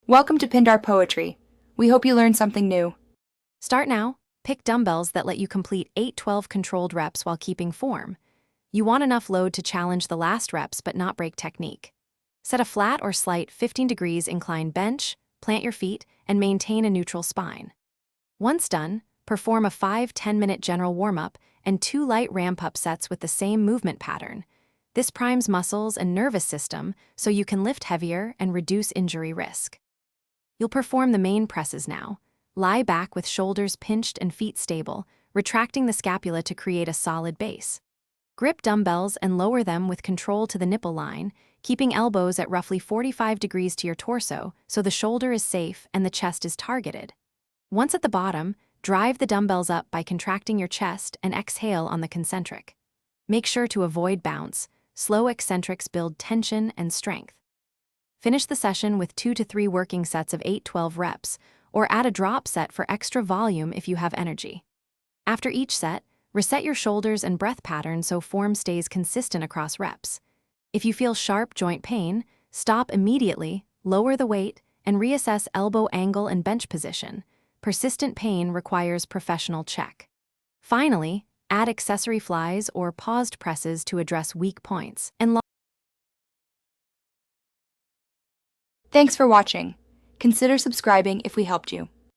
Welcome to Pindar Poetry. We hope you learned something new. Start now. Pick dumbbells that let you complete 8-12 controlled reps while keeping form. You want enough load to challenge the last reps but not break technique. Set a flat or slight 15 degrees inclined bench, plant your feet, and maintain a neutral spine. Once done, perform a 5-10-minute general warm-up and 2 light ramp-up sets with the same movement pattern. This primes muscles and nervous system so you can lift heavier and reduce injury risk. You'll perform the main presses now. Lie back with shoulders pinched and feet stable, retracting the scapula to create a solid base. Grip dumbbells and lower them with control to the nipple line, keeping elbows at roughly 45 degrees to your torso so the shoulder is safe and the chest is targeted. Once at the bottom, drive the dumbbells up by contracting your chest and exhale on the concentric. Make sure to avoid bounce. Slow eccentrics build tension and strength. Finish the session with 2 to 3 working sets of 8-12 reps, or add a drop set for extra volume if you have energy. After each set, reset your shoulders and breath pattern so form stays consistent across reps. If you feel sharp joint pain, stop immediately, lower the weight, and reassess elbow angle and bench position. Persistent pain requires professional check. Finally, add accessory flies or paused presses to address weak points. Thanks for watching. Consider subscribing if we helped you.